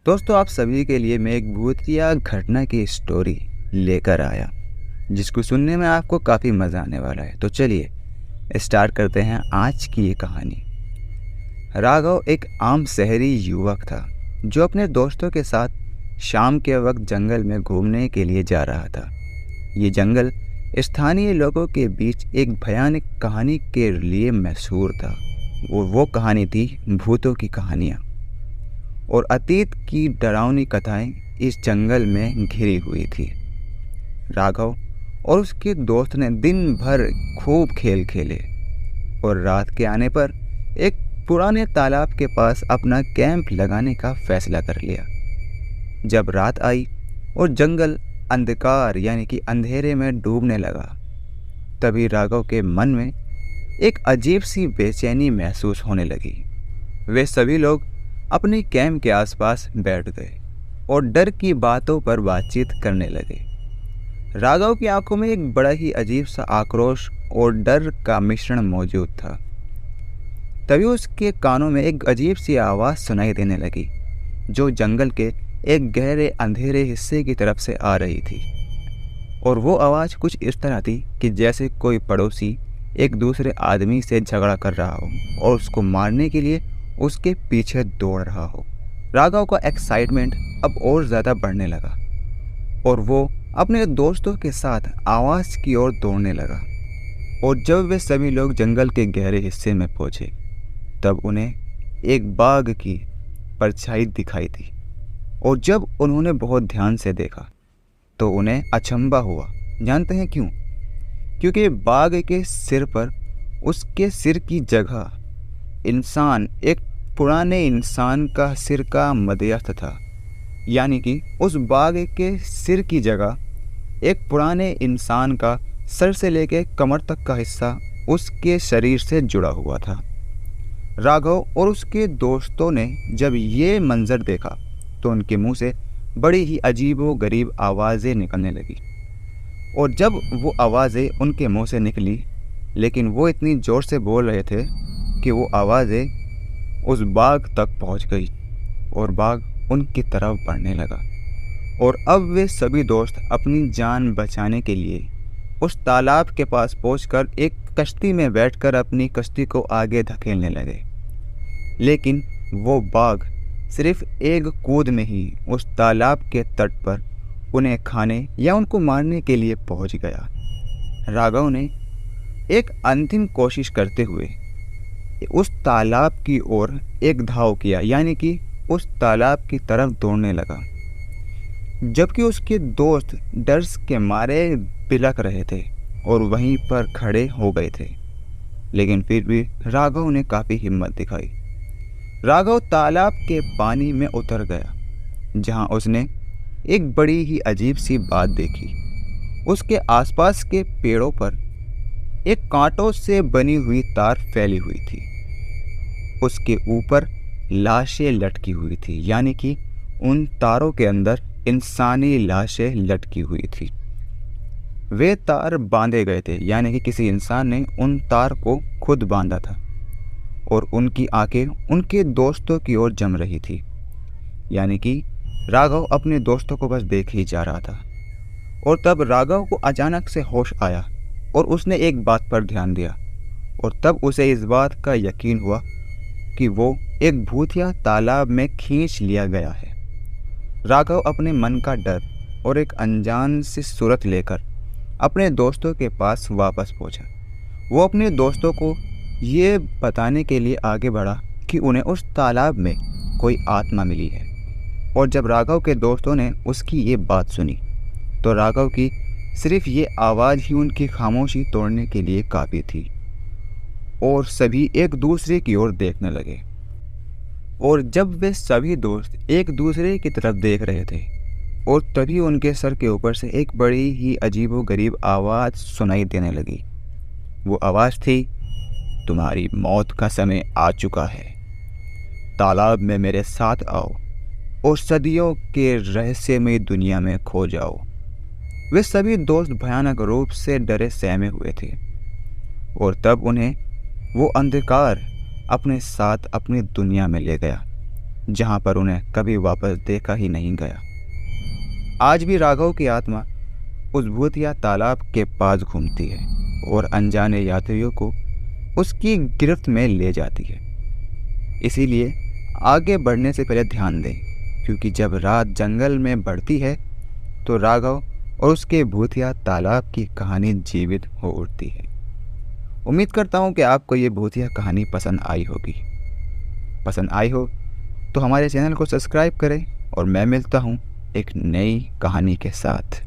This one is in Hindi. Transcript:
दोस्तों, आप सभी के लिए मैं एक भूतिया घटना की स्टोरी लेकर आया जिसको सुनने में आपको काफ़ी मज़ा आने वाला है। तो चलिए स्टार्ट करते हैं आज की ये कहानी। राघव एक आम शहरी युवक था जो अपने दोस्तों के साथ शाम के वक्त जंगल में घूमने के लिए जा रहा था। ये जंगल स्थानीय लोगों के बीच एक भयानक कहानी के लिए मशहूर था। वो कहानी थी भूतों की कहानियाँ और अतीत की डरावनी कथाएं इस जंगल में घिरी हुई थी। राघव और उसके दोस्त ने दिन भर खूब खेल खेले और रात के आने पर एक पुराने तालाब के पास अपना कैंप लगाने का फैसला कर लिया। जब रात आई और जंगल अंधकार यानी कि अंधेरे में डूबने लगा, तभी राघव के मन में एक अजीब सी बेचैनी महसूस होने लगी। वे सभी लोग अपने कैंप के आसपास बैठ गए और डर की बातों पर बातचीत करने लगे। राघव की आंखों में एक बड़ा ही अजीब सा आक्रोश और डर का मिश्रण मौजूद था। तभी उसके कानों में एक अजीब सी आवाज़ सुनाई देने लगी जो जंगल के एक गहरे अंधेरे हिस्से की तरफ से आ रही थी। और वो आवाज़ कुछ इस तरह थी कि जैसे कोई पड़ोसी एक दूसरे आदमी से झगड़ा कर रहा हो और उसको मारने के लिए उसके पीछे दौड़ रहा हो। राघव का एक्साइटमेंट अब और ज़्यादा बढ़ने लगा और वो अपने दोस्तों के साथ आवाज़ की ओर दौड़ने लगा। और जब वे सभी लोग जंगल के गहरे हिस्से में पहुँचे, तब उन्हें एक बाघ की परछाई दिखाई दी। और जब उन्होंने बहुत ध्यान से देखा तो उन्हें अचंभा हुआ। जानते हैं क्यों? क्योंकि बाघ के सिर पर, उसके सिर की जगह एक पुराने इंसान का सिर का मध्यस्थ था। यानी कि उस बाघ के सिर की जगह एक पुराने इंसान का सर से लेकर कमर तक का हिस्सा उसके शरीर से जुड़ा हुआ था। राघव और उसके दोस्तों ने जब ये मंजर देखा तो उनके मुंह से बड़ी ही अजीबो-गरीब आवाज़ें निकलने लगी। और जब वो आवाज़ें उनके मुंह से निकली, लेकिन वो इतनी ज़ोर से बोल रहे थे कि वो आवाज़ें उस बाघ तक पहुंच गई और बाघ उनकी तरफ बढ़ने लगा। और अब वे सभी दोस्त अपनी जान बचाने के लिए उस तालाब के पास पहुंचकर एक कश्ती में बैठकर अपनी कश्ती को आगे धकेलने लगे। लेकिन वो बाघ सिर्फ एक कूद में ही उस तालाब के तट पर उन्हें खाने या उनको मारने के लिए पहुंच गया। राघव ने एक अंतिम कोशिश करते हुए उस तालाब की ओर एक धाव किया, यानी कि उस तालाब की तरफ दौड़ने लगा, जबकि उसके दोस्त डर के मारे बिलख रहे थे और वहीं पर खड़े हो गए थे। लेकिन फिर भी राघव ने काफ़ी हिम्मत दिखाई। राघव तालाब के पानी में उतर गया, जहां उसने एक बड़ी ही अजीब सी बात देखी। उसके आसपास के पेड़ों पर एक कांटों से बनी हुई तार फैली हुई थी। उसके ऊपर लाशें लटकी हुई थी, यानी कि उन तारों के अंदर इंसानी लाशें लटकी हुई थी। वे तार बांधे गए थे, यानी कि किसी इंसान ने उन तार को खुद बांधा था। और उनकी आंखें उनके दोस्तों की ओर जम रही थी, यानी कि राघव अपने दोस्तों को बस देख ही जा रहा था। और तब राघव को अचानक से होश आया और उसने एक बात पर ध्यान दिया। और तब उसे इस बात का यकीन हुआ कि वो एक भूतिया तालाब में खींच लिया गया है। राघव अपने मन का डर और एक अनजान सी सूरत लेकर अपने दोस्तों के पास वापस पहुंचा। वो अपने दोस्तों को ये बताने के लिए आगे बढ़ा कि उन्हें उस तालाब में कोई आत्मा मिली है। और जब राघव के दोस्तों ने उसकी ये बात सुनी तो राघव की सिर्फ ये आवाज़ ही उनकी खामोशी तोड़ने के लिए काफ़ी थी। और सभी एक दूसरे की ओर देखने लगे। और जब वे सभी दोस्त एक दूसरे की तरफ देख रहे थे, और तभी उनके सर के ऊपर से एक बड़ी ही अजीबो-गरीब आवाज़ सुनाई देने लगी। वो आवाज़ थी, तुम्हारी मौत का समय आ चुका है, तालाब में मेरे साथ आओ और सदियों के रहस्यमय दुनिया में खो जाओ। वे सभी दोस्त भयानक रूप से डरे सहमे हुए थे। और तब उन्हें वो अंधकार अपने साथ अपनी दुनिया में ले गया जहाँ पर उन्हें कभी वापस देखा ही नहीं गया। आज भी राघव की आत्मा उस भूतिया तालाब के पास घूमती है और अनजाने यात्रियों को उसकी गिरफ्त में ले जाती है। इसीलिए आगे बढ़ने से पहले ध्यान दें, क्योंकि जब रात जंगल में बढ़ती है तो राघव और उसके भूतिया तालाब की कहानी जीवित हो उठती है। उम्मीद करता हूँ कि आपको ये भूतिया कहानी पसंद आई होगी। पसंद आई हो तो हमारे चैनल को सब्सक्राइब करें और मैं मिलता हूँ एक नई कहानी के साथ।